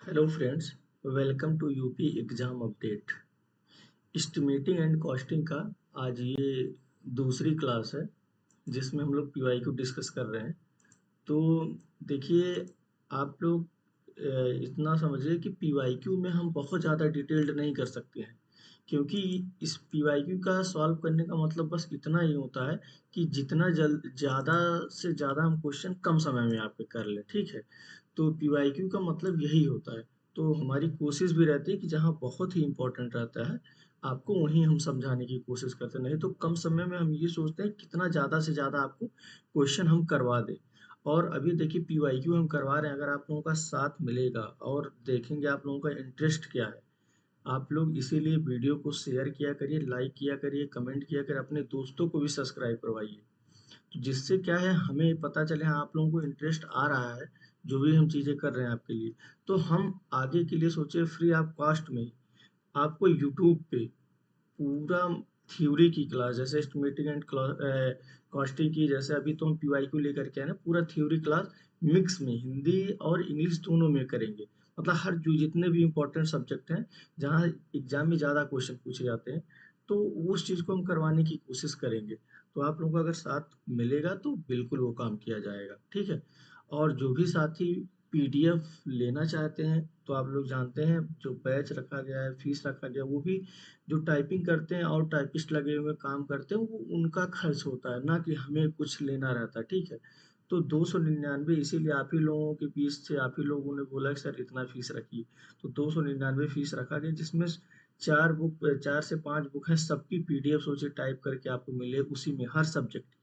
Hello friends, welcome to UP exam update. Estimating and costing का आज ये दूसरी क्लास है जिसमें हम लोग पीवाईक्यू डिस्कस कर रहे हैं। तो देखिए, आप लोग इतना समझिए कि पीवाईक्यू में हम बहुत ज़्यादा डिटेल्ड नहीं कर सकते हैं, क्योंकि इस पीवाईक्यू का सॉल्व करने का मतलब बस इतना ही होता है कि जितना जल्द ज़्यादा से ज़्यादा हम क्वेश्चन कम समय में आपके कर लें, ठीक है। तो पीवाईक्यू का मतलब यही होता है। तो हमारी कोशिश भी रहती है कि जहाँ बहुत ही इम्पोर्टेंट रहता है आपको वहीं हम समझाने की कोशिश करते हैं, नहीं तो कम समय में हम ये सोचते हैं कितना ज़्यादा से ज़्यादा आपको क्वेश्चन हम करवा दें। और अभी देखिए पीवाईक्यू हम करवा रहे हैं, अगर आप लोगों का साथ मिलेगा और देखेंगे आप लोगों का इंटरेस्ट क्या है। आप लोग इसीलिए वीडियो को शेयर किया करिए, लाइक किया करिए, कमेंट किया करिए, अपने दोस्तों को भी सब्सक्राइब करवाइए। तो जिससे क्या है, हमें पता चले हाँ आप लोगों को इंटरेस्ट आ रहा है जो भी हम चीज़ें कर रहे हैं आपके लिए। तो हम आगे के लिए सोचे फ्री ऑफ कॉस्ट में आपको यूट्यूब पे पूरा थ्योरी की क्लास, जैसे एस्टिमेटिंग एंड कॉस्टिंग की, जैसे अभी तो हम पीवाईक्यू लेकर के आए ना, पूरा थ्योरी क्लास मिक्स में हिंदी और इंग्लिश दोनों में करेंगे। मतलब हर जो जितने भी इम्पोर्टेंट सब्जेक्ट हैं जहाँ एग्जाम में ज़्यादा क्वेश्चन पूछे जाते हैं, तो उस चीज़ को हम करवाने की कोशिश करेंगे। तो आप लोगों को अगर साथ मिलेगा तो बिल्कुल वो काम किया जाएगा, ठीक है। और जो भी साथी पीडीएफ लेना चाहते हैं, तो आप लोग जानते हैं जो बैच रखा गया है, फीस रखा गया है, वो भी जो टाइपिंग करते हैं और टाइपिस्ट लगे हुए काम करते हैं वो उनका खर्च होता है, ना कि हमें कुछ लेना रहता है, ठीक है। तो 299, इसीलिए आप ही लोगों के बीच से आप ही लोगों ने बोला कि सर इतना फीस रखिए। तो 299 फीस रखा गया, जिसमें 4 से 5 बुक है, सबकी पीडीएफ सोचे टाइप करके आपको मिले उसी में हर सब्जेक्ट की।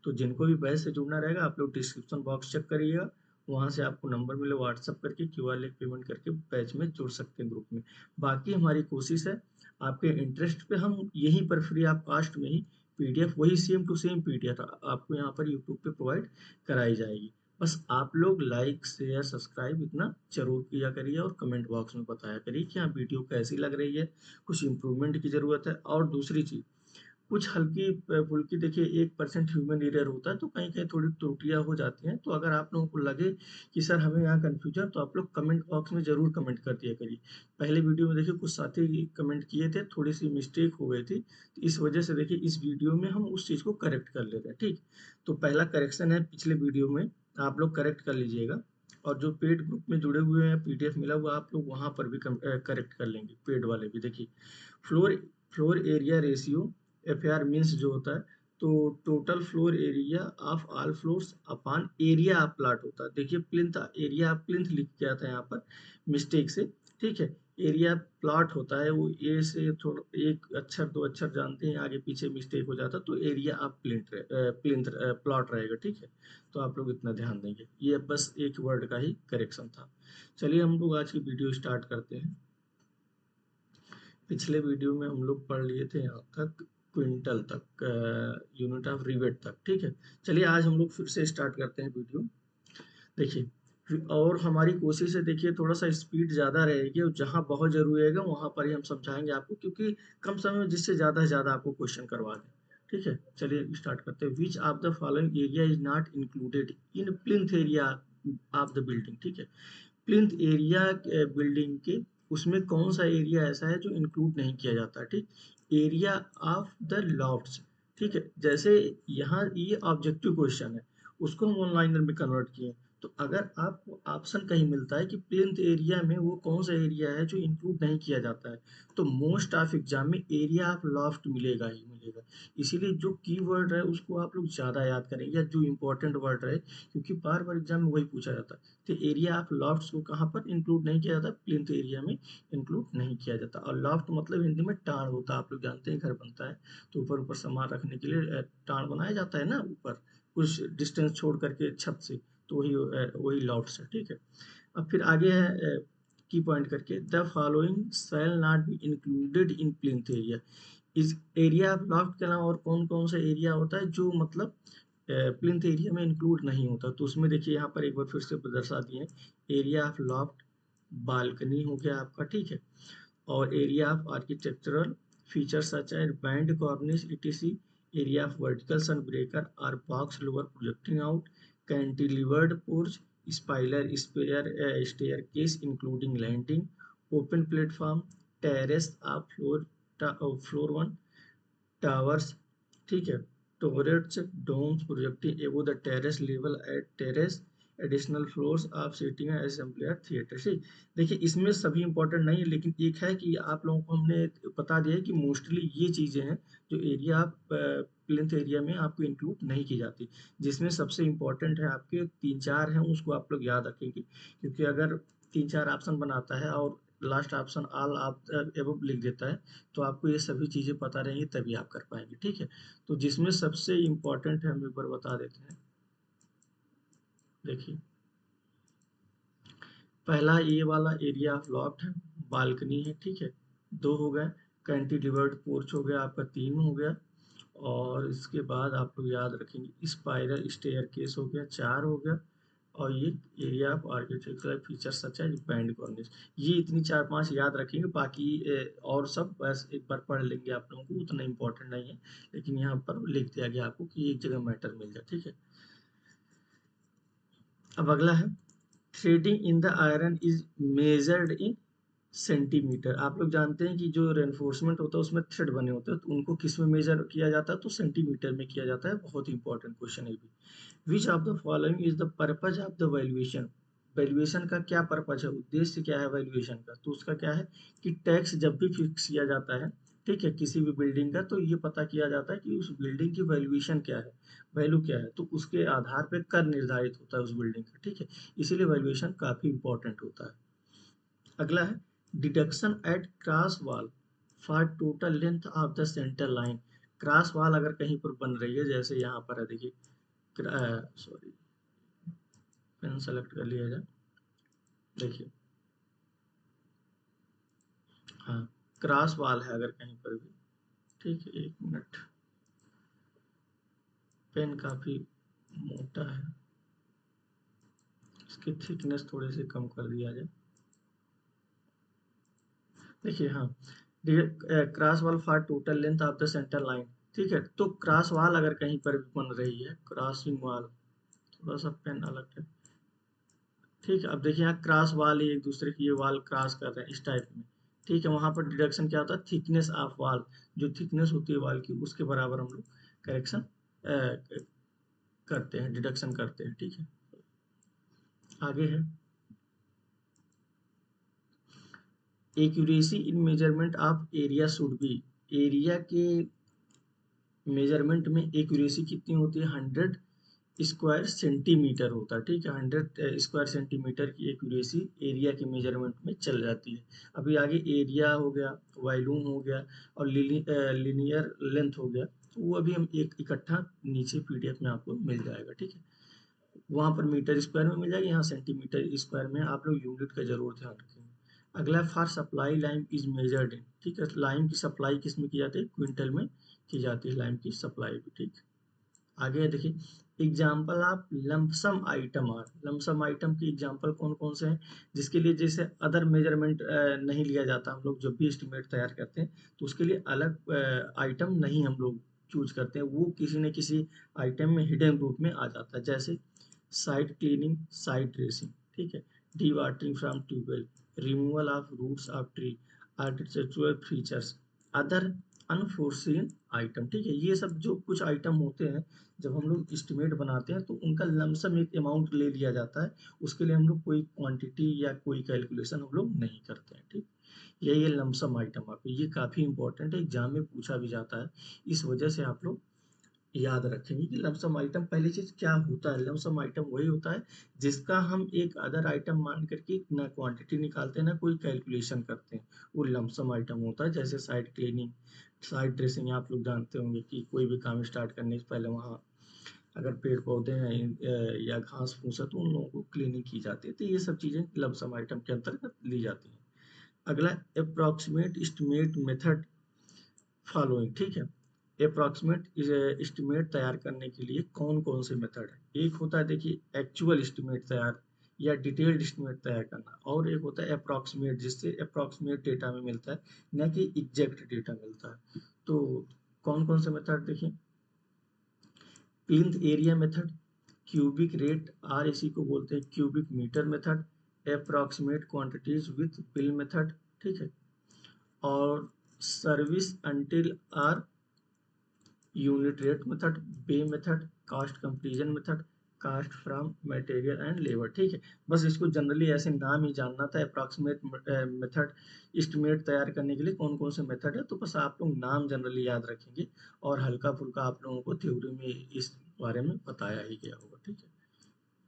तो जिनको भी बैच से जुड़ना रहेगा आप लोग डिस्क्रिप्शन बॉक्स चेक करिएगा, वहाँ से आपको नंबर मिले, व्हाट्सअप करके क्यूआर लिंक पेमेंट करके बैच में जुड़ सकते हैं, ग्रुप में। बाकी हमारी कोशिश है आपके इंटरेस्ट पे हम यहीं पर फ्री ऑफ कॉस्ट में ही पीडीएफ, वही सेम टू सेम पीडीएफ आपको यहाँ पर यूट्यूब पे प्रोवाइड कराई जाएगी। बस आप लोग लाइक शेयर सब्सक्राइब इतना जरूर किया करिए और कमेंट बॉक्स में बताया करिए कि हाँ वीडियो कैसी लग रही है, कुछ इम्प्रूवमेंट की ज़रूरत है। और दूसरी चीज़, कुछ हल्की फुल्की, देखिए 1% ह्यूमन एरर होता है, तो कहीं कहीं थोड़ी त्रुटियां हो जाती हैं। तो अगर आप लोगों को लगे कि सर हमें यहाँ कन्फ्यूजन, तो आप लोग कमेंट बॉक्स में जरूर कमेंट कर दिया करिए। पहले वीडियो में देखिए कुछ साथी कमेंट किए थे, थोड़ी सी मिस्टेक हो गई थी, तो इस वजह से देखिए इस वीडियो में हम उस चीज़ को करेक्ट कर लेते हैं, ठीक। तो पहला करेक्शन है पिछले वीडियो में, आप लोग करेक्ट कर लीजिएगा। और जो पेड ग्रुप में जुड़े हुए हैं, पीडीएफ मिला हुआ, आप लोग वहाँ पर भी करेक्ट कर लेंगे, पेड वाले भी। देखिए floor floor area ratio, F R means जो होता है, तो total floor area of all floors upon area of plot होता है। देखिए प्लिंथ एरिया ऑफ प्लिंथ लिख के आता है यहाँ पर मिस्टेक से, ठीक है। एरिया प्लॉट होता है, वो ए से थोड़ा एक अक्षर दो अक्षर जानते हैं, आगे पीछे मिस्टेक हो जाता है, तो एरिया ऑफ प्लिंथ प्लॉट रहेगा, ठीक है। तो आप लोग इतना ध्यान देंगे, ये बस एक वर्ड का ही करेक्शन था। चलिए हम लोग आज की वीडियो स्टार्ट करते हैं। पिछले वीडियो में हम लोग पढ़ लिए थे यहाँ तक, क्विंटल तक, यूनिट ऑफ रिवेट तक, ठीक है। चलिए आज हम लोग फिर से स्टार्ट करते हैं वीडियो। देखिए और हमारी कोशिश है, देखिए थोड़ा सा स्पीड ज़्यादा रहेगी और जहाँ बहुत जरूरी रहेगा वहाँ पर ही हम समझाएंगे आपको, क्योंकि कम समय में जिससे ज़्यादा से ज़्यादा आपको क्वेश्चन करवा दें, ठीक है। चलिए स्टार्ट करते हैं। विच of the following area is not included in plinth area of the building, ठीक है। प्लिंथ एरिया बिल्डिंग के उसमें कौन सा एरिया ऐसा है जो इंक्लूड नहीं किया जाता, ठीक। एरिया ऑफ द लॉफ्ट्स, ठीक है। जैसे यहाँ ये ऑब्जेक्टिव क्वेश्चन है, उसको हम ऑनलाइनर में कन्वर्ट किए। तो अगर आपको ऑप्शन कहीं मिलता है कि प्लिंथ एरिया में वो कौन सा एरिया है जो इंक्लूड नहीं किया जाता है, तो मोस्ट ऑफ एग्जाम में एरिया ऑफ लॉफ्ट मिलेगा ही मिलेगा। इसीलिए जो कीवर्ड है उसको आप लोग ज़्यादा याद करें, या जो इंपॉर्टेंट वर्ड है, क्योंकि बार बार एग्जाम में वही पूछा जाता है। तो एरिया ऑफ लॉफ्ट्स को कहाँ पर इंक्लूड नहीं किया जाता, प्लिंथ एरिया में इंक्लूड नहीं किया जाता। और लॉफ्ट मतलब हिंदी में टाण होता है, आप लोग जानते हैं घर बनता है तो ऊपर ऊपर सामान रखने के लिए टाण बनाया जाता है ना, ऊपर कुछ डिस्टेंस छोड़ करके छत से, तो वही लॉफ्ट्स है, ठीक है। अब फिर आगे है की पॉइंट करके, the following shall not be included in plinth area. इस एरिया ऑफ लॉफ्ट के अलावा और कौन कौन सा एरिया होता है जो मतलब प्लिंथ एरिया में इंक्लूड नहीं होता, तो उसमें देखिए यहाँ पर एक बार फिर से दर्शा दिए। एरिया ऑफ लॉफ्ट बालकनी हो गया आपका, ठीक है। और area of architectural feature such as band cornice etc, area of vertical sun breaker और box louvre projecting out, cantilevered porch, spiral staircase including landing, open platform, terrace of floor one, towers, ठीक है, toilets, domes projecting above the terrace level at terrace, additional floors of seating assembly theatre. ठीक, देखिए इसमें सभी important नहीं है, लेकिन एक है कि आप लोगों को हमने बता दिया है कि मोस्टली ये चीज़ें हैं जो एरिया आप प्लिंथ एरिया में आपको इंक्लूड नहीं की जाती, जिसमें सबसे इम्पोर्टेंट है आपके तीन चार हैं, उसको आप लोग याद रखेंगे, क्योंकि अगर तीन चार ऑप्शन बनाता है और लास्ट ऑप्शन ऑल आप एबव लिख देता है, तो आपको ये सभी चीज़ें पता रहेंगी तभी आप कर पाएंगे। ठीक है, तो जिसमें सबसे इम्पोर्टेंट है हम एक बार बता देते हैं। देखिए पहला ये वाला एरिया ऑफ लॉफ्ट है, बालकनी है, ठीक है, दो हो गए, कैंटिलीवर्ड पोर्च हो गया आपका, तीन हो गया, और इसके बाद आप लोग याद रखेंगे स्पाइरल स्टेयर केस हो गया, चार हो गया, और ये एरिया ऑफ आर्किटेक्चरल फीचर सच है बैंड कॉर्निश। ये इतनी चार पांच याद रखेंगे, बाकी और सब बस एक बार पढ़ लेंगे आप लोगों को, उतना इंपॉर्टेंट नहीं है, लेकिन यहाँ पर लिख दिया गया आपको कि एक जगह मैटर मिल जाए। ठीक है, अब अगला है threading in the iron is measured in centimetre. आप लोग जानते हैं कि जो रेनफोर्समेंट होता है उसमें थ्रेड बने होते हैं, तो उनको किस में मेजर किया जाता है, तो सेंटीमीटर में किया जाता है। बहुत इंपॉर्टेंट क्वेश्चन है भी। विच of the following is the purpose of the valuation. Valuation का क्या पर्पज है, उद्देश्य क्या है वैल्यूएशन का, तो उसका क्या है कि टैक्स जब भी फिक्स किया जाता है, ठीक है, किसी भी बिल्डिंग का, तो ये पता किया जाता है कि उस बिल्डिंग की वैल्यूएशन क्या है, वैल्यू क्या है, तो उसके आधार पर कर निर्धारित होता है उस बिल्डिंग का। ठीक है, इसीलिए वैल्यूएशन काफी इंपॉर्टेंट होता है। अगला है deduction eight cross wall for total length of the centre line. Cross wall अगर कहीं पर बन रही है, जैसे यहाँ पर है, देखिए, सॉरी, पेन सेलेक्ट कर लिया जाए, देखिए, हाँ, क्रॉस वॉल है अगर कहीं पर भी, ठीक है, एक मिनट, पेन काफी मोटा है, इसकी थिकनेस थोड़ी सी कम कर दिया जाए। देखिए, हाँ, cross wall for total length of the centre line, ठीक है, तो क्रॉस वॉल अगर कहीं पर भी बन रही है, क्रॉसिंग वॉल, थोड़ा सा पेन अलग है, ठीक है, अब देखिए यहाँ क्रॉस वाल एक दूसरे की ये वाल क्रॉस कर रहे हैं इस टाइप में, ठीक है, वहां पर डिडक्शन क्या होता है, थिकनेस ऑफ वाल, जो थिकनेस होती है वाल की उसके बराबर हम लोग करेक्शन करते हैं, डिडक्शन करते हैं। ठीक है, आगे है accuracy in measurement of area should be. Area के मेजरमेंट में एक्यूरेसी कितनी होती है, 100 स्क्वायर सेंटीमीटर होता है। ठीक है, 100 स्क्वायर सेंटीमीटर की एक्यूरेसी एरिया के मेजरमेंट में चल जाती है। अभी आगे एरिया हो गया, वॉल्यूम हो गया, और लिनियर लेंथ हो गया, तो वो अभी हम एक इकट्ठा नीचे पीडीएफ में आपको मिल जाएगा। ठीक है, वहां पर मीटर स्क्वायर में मिल जाएगा, यहाँ सेंटीमीटर स्क्वायर में, आप लोग यूनिट का जरूर ध्यान रखेंगे। अगला for supply lime is measured इन। ठीक है, लाइम की सप्लाई किस में की जाती है, क्विंटल में की जाती है लाइम की सप्लाई भी। ठीक, आगे है देखिए example of lump sum item are. Lump sum item की एग्जाम्पल कौन कौन से हैं, जिसके लिए जैसे अदर मेजरमेंट नहीं लिया जाता, हम लोग जब भी एस्टिमेट तैयार करते हैं तो उसके लिए अलग आइटम नहीं हम लोग चूज करते हैं, वो किसी न किसी आइटम में हिडन रूप में आ जाता है, जैसे साइट क्लीनिंग, साइट ड्रेसिंग, ठीक है, dewatering from tube well, removal of roots of tree, architectural features, other unforeseen item. ठीक है, ये सब जो कुछ आइटम होते हैं, जब हम लोग एस्टिमेट बनाते हैं तो उनका लमसम एक अमाउंट ले लिया जाता है, उसके लिए हम लोग कोई क्वांटिटी या कोई कैलकुलेशन हम लोग नहीं करते हैं। ठीक, ये लमसम आइटम आपको ये काफी इंपॉर्टेंट है, एग्जाम में पूछा भी जाता है, इस वजह से आप लोग याद रखेंगे कि लमसम आइटम पहली चीज क्या होता है। लमसम आइटम वही होता है जिसका हम एक अदर आइटम मान करके ना क्वांटिटी निकालते हैं ना कोई कैलकुलेशन करते हैं, वो लमसम आइटम होता है। जैसे साइट क्लीनिंग, साइट ड्रेसिंग, आप लोग जानते होंगे कि कोई भी काम स्टार्ट करने से पहले वहाँ अगर पेड़ पौधे हैं या घास फूस है तो उन लोगों को क्लीनिंग की जाती है, तो ये सब चीजें लमसम आइटम के अंतर्गत ली जाती हैं। अगला अप्रोक्सीमेट एस्टिमेट मेथड फॉलोइंग। ठीक है, अप्रोक्सीमेट एस्टिमेट तैयार करने के लिए कौन कौन से मेथड है, एक होता है देखिए एक्चुअल एस्टिमेट तैयार या डिटेल्ड एस्टिमेट तैयार करना, और एक होता है अप्रोक्सीमेट, जिससे अप्रोक्सीमेट डेटा में मिलता है न कि एग्जैक्ट डेटा मिलता है। तो कौन कौन से मेथड देखिए, plinth area method, cubic rate or, इसी को बोलते हैं cubic metre method. Approximate quantities with bill method, ठीक है। और service unit or, unit rate method, bay method, cost comparison method, cost from material and labour, ठीक है। बस इसको जनरली ऐसे नाम ही जानना था। अप्रॉक्सीमेट मेथड, एस्टिमेट तैयार करने के लिए कौन कौन से मेथड है, तो बस आप लोग नाम जनरली याद रखेंगे और हल्का फुल्का आप लोगों को थ्योरी में इस बारे में बताया ही गया होगा, ठीक है।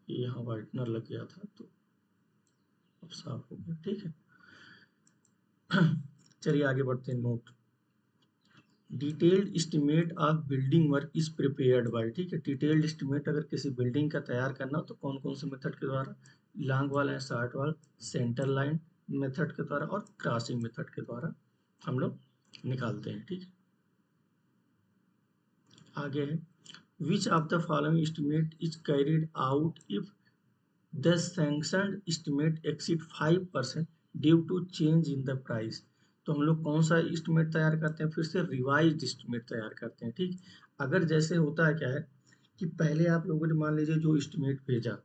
ये यहाँ वाइटनर लग गया था तो अब साफ हो गया, ठीक है। चलिए आगे बढ़ते हैं। Note, detailed estimate of building work is prepared by, ठीक है। डिटेल्ड एस्टिमेट अगर किसी बिल्डिंग का तैयार करना हो तो कौन कौन से मेथड के द्वारा, long wall and short wall, centre line method के द्वारा और क्रॉसिंग मेथड के द्वारा हम लोग निकालते हैं, ठीक है। आगे है, which of the following estimate is carried out if the sanctioned estimate exceed 5% due to change in the price. तो हम लोग कौन सा एस्टिमेट तैयार करते हैं, फिर से रिवाइज्ड एस्टिमेट तैयार करते हैं, ठीक। अगर जैसे होता है क्या है कि पहले आप लोगों ने मान लीजिए जो एस्टिमेट भेजा,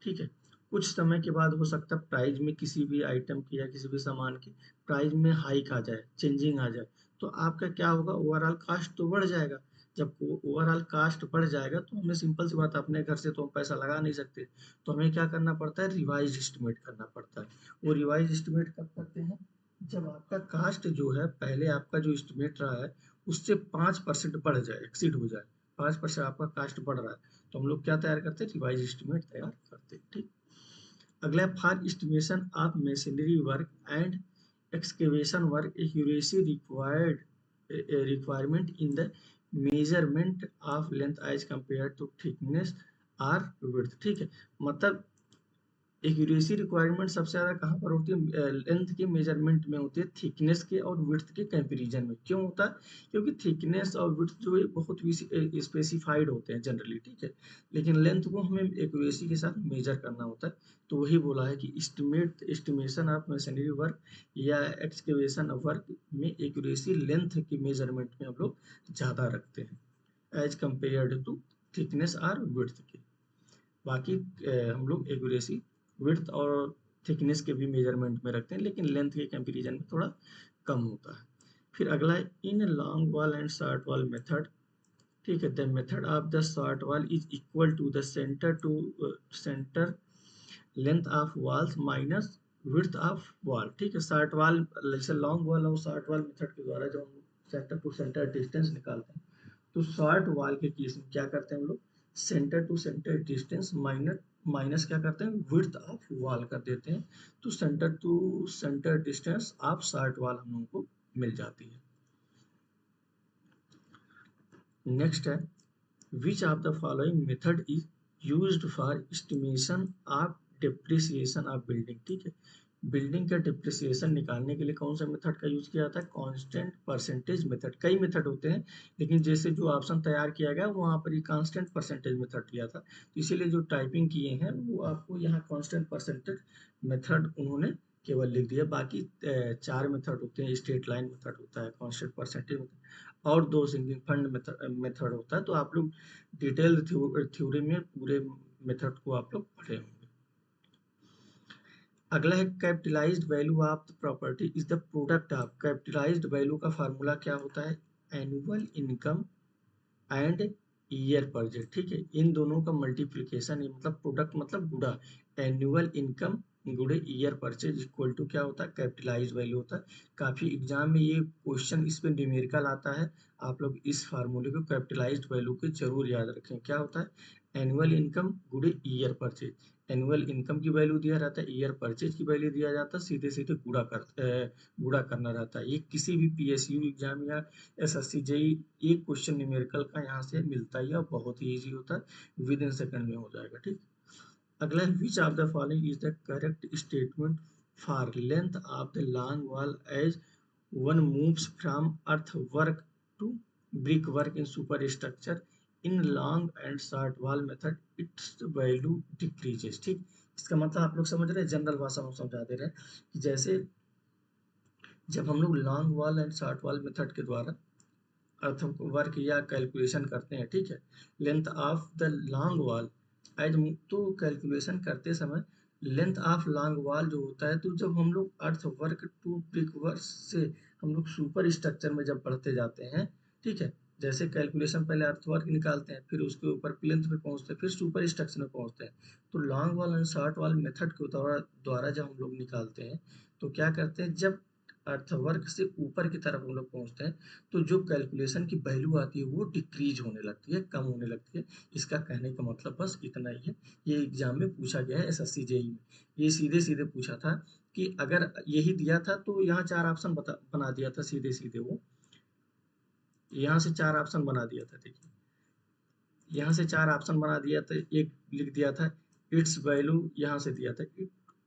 ठीक है, कुछ समय के बाद हो सकता है प्राइस में किसी भी आइटम की या किसी भी सामान की प्राइस में हाइक आ जाए, चेंजिंग आ जाए, तो आपका क्या होगा, ओवरऑल कास्ट तो बढ़ जाएगा। जब ओवरऑल कास्ट बढ़ जाएगा तो हमें सिंपल सी बात, अपने घर से तो हम पैसा लगा नहीं सकते, तो हमें क्या करना पड़ता है, रिवाइज एस्टिमेट करना पड़ता है। वो रिवाइज एस्टिमेट कब करते हैं, जब आपका कास्ट जो है पहले आपका जो एस्टिमेट रहा है उससे 5% बढ़ जाए, एक्सीड हो जाए, 5% आपका कास्ट बढ़ रहा है, तो हम लोग क्या तैयार करते हैं, रिवाइज एस्टिमेट तैयार करते हैं, ठीक। अगला है, for estimation of machinery work and excavation work accuracy required requirement in the measurement of length as compare to thickness or width, ठीक है। मतलब एक्यूरेसी रिक्वायरमेंट सबसे ज़्यादा कहाँ पर होती है, लेंथ के मेजरमेंट में होती है, थिकनेस के और विड्थ के कंपैरिजन में। क्यों होता है, क्योंकि थिकनेस और विड्थ जो है बहुत स्पेसिफाइड होते हैं जनरली, ठीक है, लेकिन लेंथ को हमें एक्यूरेसी के साथ मेजर करना होता है। तो वही बोला है कि एस्टिमेशन ऑफ मशीनरी वर्क या एक्सकेवेशन वर्क में एक्यूरेसी लेंथ की मेजरमेंट में हम लोग ज़्यादा रखते हैं एज कम्पेयर्ड टू थिकनेस और विड्थ के। बाकी हम लोग एक्यूरेसी विड्थ और थिकनेस के भी मेजरमेंट में रखते हैं, लेकिन लेंथ के कंपैरिजन में थोड़ा कम होता है। फिर अगला है, in long wall and short wall method, ठीक है, the method of the short wall is equal to the centre length of walls minus width of wall, ठीक है। शॉर्ट वॉल जैसे लॉन्ग वॉल और शॉर्ट वॉल मेथड के द्वारा जब हम सेंटर टू सेंटर डिस्टेंस निकालते हैं, तो शॉर्ट वॉल के केस में क्या करते हैं हम लोग, centre to centre distance minus क्या करते हैं, विड्थ ऑफ वॉल कर देते हैं, तो centre to centre distance of short wall हम लोगों को मिल जाती है। नेक्स्ट है, which of the following method is used for estimation of depreciation of building, ठीक है। बिल्डिंग का डिप्रिसिएशन निकालने के लिए कौन सा मेथड का यूज किया जाता है, कांस्टेंट परसेंटेज मेथड। कई मेथड होते हैं, लेकिन जैसे जो ऑप्शन तैयार किया गया वहाँ पर ये कांस्टेंट परसेंटेज मेथड दिया था, तो इसीलिए जो टाइपिंग किए हैं वो आपको यहाँ कांस्टेंट परसेंटेज मेथड उन्होंने केवल लिख दिया। बाकी 4 मेथड होते हैं, स्ट्रेट लाइन मेथड होता है, कांस्टेंट परसेंटेज मेथड और 2 सिंगल फंड मेथड होता है। तो आप लोग डिटेल थ्योरी में पूरे मेथड को आप लोग पढ़े होंगे। अगला है, capitalised value of the property is the product of, capitalised value का फार्मूला क्या होता है, annual income and year purchase, ठीक है। इन दोनों का मल्टीप्लीकेशन है, मतलब प्रोडक्ट मतलब गुड़ा, एनुअल इनकम गुड़े ईयर परचेज इक्वल टू क्या होता है, कैपिटलाइज्ड वैल्यू होता है। काफी एग्जाम में ये क्वेश्चन इस पे न्यूमेरिकल आता है, आप लोग इस फार्मूले को कैपिटलाइज्ड वैल्यू को जरूर याद रखें। क्या होता है, एनुअल इनकम गुड़े ईयर परचेज, एनुअल इनकम की वैल्यू दिया रहता है, ईयर परचेज की वैल्यू दिया जाता है, सीधे सीधे गुड़ा करना रहता है। ये किसी भी पीएसयू एग्जाम या एसएससी जेई एक क्वेश्चन न्यूमेरिकल का यहाँ से मिलता ही है, बहुत ही इजी होता है, विद इन सेकंड में हो जाएगा, ठीक। अगला है, which of the following is the correct statement for length of the long wall as one moves from earth work to brick work in superstructure in long and short wall method its value decreases, ठीक। इसका मतलब आप लोग समझ रहे हैं, general भाषा में समझा दे रहे हैं कि जैसे जब हम लोग long wall and short wall method के द्वारा अर्थ वर्क या कैलकुलेशन करते हैं, ठीक है, length of the long wall as तो कैलकुलेशन करते समय लेंथ ऑफ लॉन्ग वॉल जो होता है, तो जब हम लोग earth work to brick work से हम लोग सुपर स्ट्रक्चर में जब बढ़ते जाते हैं, ठीक है, जैसे कैलकुलेशन पहले अर्थ वर्क निकालते हैं, फिर उसके ऊपर प्लिंथ पे पहुंचते हैं, फिर सुपर स्ट्रक्चर में पहुंचते हैं, तो long wall and short wall method के द्वारा जब हम लोग निकालते हैं, तो क्या करते हैं, जब अर्थवर्क से ऊपर की तरफ हम लोग पहुंचते हैं, तो जो कैलकुलेशन की वैल्यू आती है वो डिक्रीज होने लगती है, कम होने लगती है। इसका कहने का मतलब बस इतना ही है। ये एग्जाम में पूछा गया है एसएससी जेईई में। ये सीधे सीधे पूछा था कि अगर यही दिया था तो यहाँ चार ऑप्शन बना दिया था सीधे सीधे, वो यहाँ से चार ऑप्शन बना दिया था। देखिए यहाँ से चार ऑप्शन बना दिया था, एक लिख दिया था इट्स वैल्यू, यहाँ से दिया था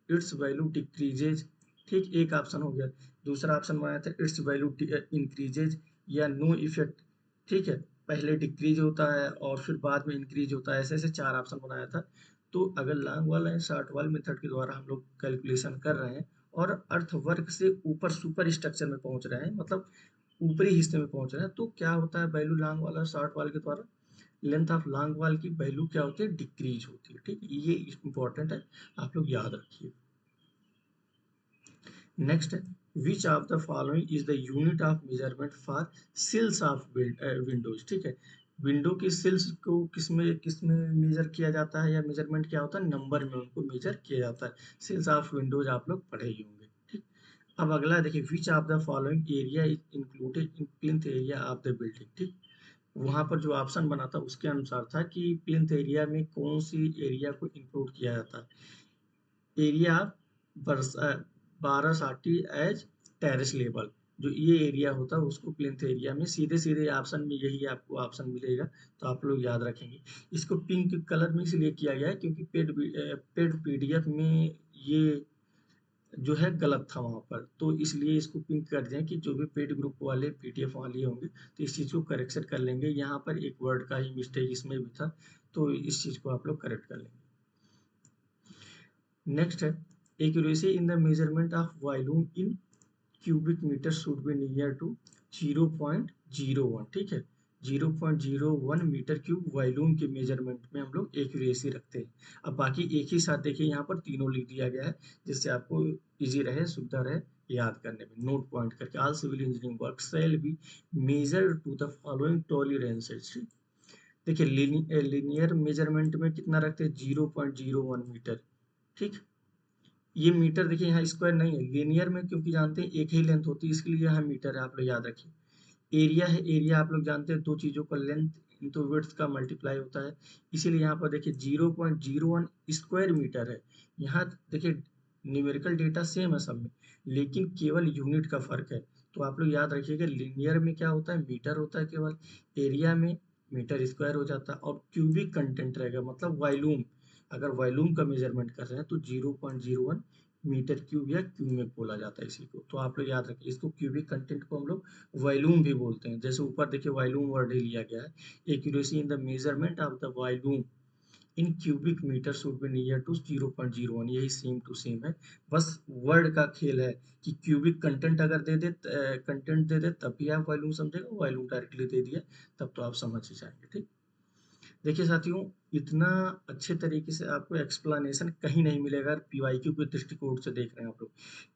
इट्स वैल्यू डिक्रीजेज, ठीक, एक ऑप्शन हो गया। दूसरा ऑप्शन बनाया था इट्स वैल्यू इंक्रीजेज या नो इफेक्ट, ठीक है, पहले डिक्रीज होता है और फिर बाद में इंक्रीज होता है, ऐसे ऐसे चार ऑप्शन बनाया था। तो अगर लॉन्ग वाल एंड शॉर्ट वाल मेथड के द्वारा हम लोग कैलकुलेशन कर रहे हैं और अर्थ वर्क से ऊपर सुपर स्ट्रक्चर में पहुंच रहे हैं, मतलब ऊपरी हिस्से में पहुंच रहे हैं, तो क्या होता है वैल्यू लॉन्ग वाल और शॉर्ट वाल के द्वारा, लेंथ ऑफ लॉन्ग वाल की वैल्यू क्या होती है, डिक्रीज होती है, ठीक, ये इंपॉर्टेंट है, आप लोग याद रखिए। नेक्स्ट है which of the following is the unit of measurement for sills of windows, ठीक है, विंडो की सिल्स को किसमें मेजर किया जाता है, या मेजरमेंट क्या होता है, नंबर में उनको मेजर किया जाता है। सिल्स ऑफ विंडोज आप लोग पढ़े ही होंगे, ठीक। अब अगला देखिए which of the following area is included in plinth area of the building, ठीक, वहां पर जो ऑप्शन बना था उसके अनुसार था कि प्लिंथ एरिया में कौन सी एरिया को इंक्लूड किया जाता है। एरिया बारासाटी एज टेरेस लेवल, जो ये एरिया होता है उसको प्लिंथ एरिया में, सीधे सीधे ऑप्शन में यही आपको ऑप्शन मिलेगा, तो आप लोग याद रखेंगे। इसको पिंक कलर में इसलिए किया गया है क्योंकि पेड पीडीएफ में ये जो है गलत था वहां पर, तो इसलिए इसको पिंक कर दिया कि जो भी पेड ग्रुप वाले पीडीएफ वाले होंगे तो इस चीज को करेक्शन कर लेंगे। यहाँ पर एक वर्ड का ही मिस्टेक इसमें भी था, तो इस चीज को आप लोग करेक्ट कर लेंगे। नेक्स्ट है accuracy in the measurement of volume in cubic metre should be near to 0.01, ठीक है, 0.01 मीटर क्यूब वॉल्यूम के मेजरमेंट में हम लोग एक्यूरेसी रखते हैं। अब बाकी एक ही साथ देखिए यहाँ पर तीनों लिख दिया गया है, जिससे आपको इजी रहे, सुविधा रहे याद करने में, नोट पॉइंट करके। All civil engineering work shall be measure to the following tolerances, ठीक, देखिए लीनियर मेजरमेंट में कितना रखते हैं, 0.01 मीटर, ठीक, ये मीटर देखिए यहाँ स्क्वायर नहीं है, लीनियर में क्योंकि जानते हैं एक ही लेंथ होती है, इसके लिए यहाँ मीटर है, आप लोग याद रखिए। एरिया है, एरिया आप लोग जानते हैं दो चीजों का लेंथ इंटू विड्थ का मल्टीप्लाई होता है, इसीलिए यहाँ पर देखिए 0.01 स्क्वायर मीटर है। यहाँ देखिए न्यूमेरिकल डेटा सेम है सब में, लेकिन केवल यूनिट का फर्क है। तो आप लोग याद रखिएगा लीनियर में क्या होता है, मीटर होता है केवल, एरिया में मीटर स्क्वायर हो जाता है, और क्यूबिक कंटेंट रहेगा, मतलब वॉल्यूम, अगर वॉल्यूम का मेजरमेंट कर रहे हैं तो 0.01 मीटर क्यूब या क्यूबिक बोला जाता है इसी को। तो आप लोग याद रखिए, इसको क्यूबिक कंटेंट को हम लोग वॉल्यूम भी बोलते हैं, जैसे ऊपर देखिए वॉल्यूम वर्ड ही लिया गया है। Accuracy in the measurement of the volume in cubic metre should be near to 0.01, यही सेम टू सेम है, बस वर्ड का खेल है कि क्यूबिक कंटेंट अगर दे दे तब भी आप वॉल्यूम समझेगा, वॉल्यूम डायरेक्टली दे दिया तब तो आप समझ ही जाएंगे, ठीक। देखिए साथियों, इतना अच्छे तरीके से आपको एक्सप्लेनेशन कहीं नहीं मिलेगा पीवाईक्यू के दृष्टिकोण से देख रहे हैं आप लोग,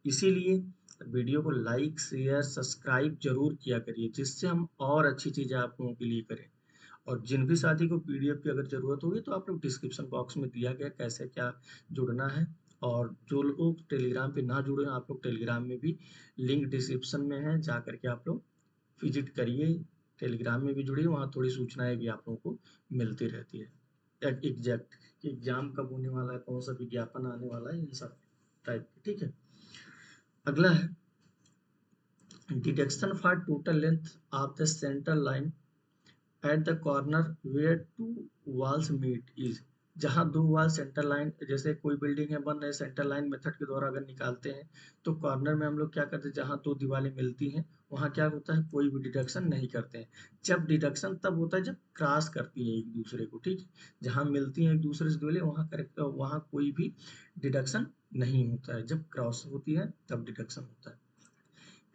इसीलिए वीडियो को लाइक शेयर सब्सक्राइब जरूर किया करिए, जिससे हम और अच्छी चीजें आप लोगों के लिए करें। और जिन भी साथी को पीडीएफ की अगर जरूरत होगी तो आप लोग डिस्क्रिप्शन बॉक्स में दिया गया कैसे क्या जुड़ना है। और जो लोग टेलीग्राम पे ना जुड़े हैं, आप लोग टेलीग्राम में भी लिंक डिस्क्रिप्शन में है, जा करके आप लोग विजिट करिए, टेलीग्राम में भी जुड़िए, वहाँ थोड़ी सूचनाएं भी आप लोगों को मिलती रहती है, एग्जैक्ट एग्जाम कब होने वाला है, कौन सा विज्ञापन आने वाला है, इन सब टाइप की, ठीक है। अगला है deduction for total length of the centre line at the corner where two walls meet is, जहां दो वॉल सेंटर लाइन, जैसे कोई बिल्डिंग है बन रहे सेंटर लाइन मेथड के द्वारा अगर निकालते हैं, तो कॉर्नर में हम लोग क्या करते हैं, जहां दो दीवारें मिलती हैं वहां क्या होता है, कोई भी डिडक्शन नहीं करते हैं। जब डिडक्शन तब होता है जब क्रॉस करती है एक दूसरे को, ठीक है, जहां मिलती हैं एक दूसरे से दीवारें वहां करेक्ट, वहां कोई भी डिडक्शन नहीं होता है, जब क्रॉस होती है तब डिडक्शन होता है।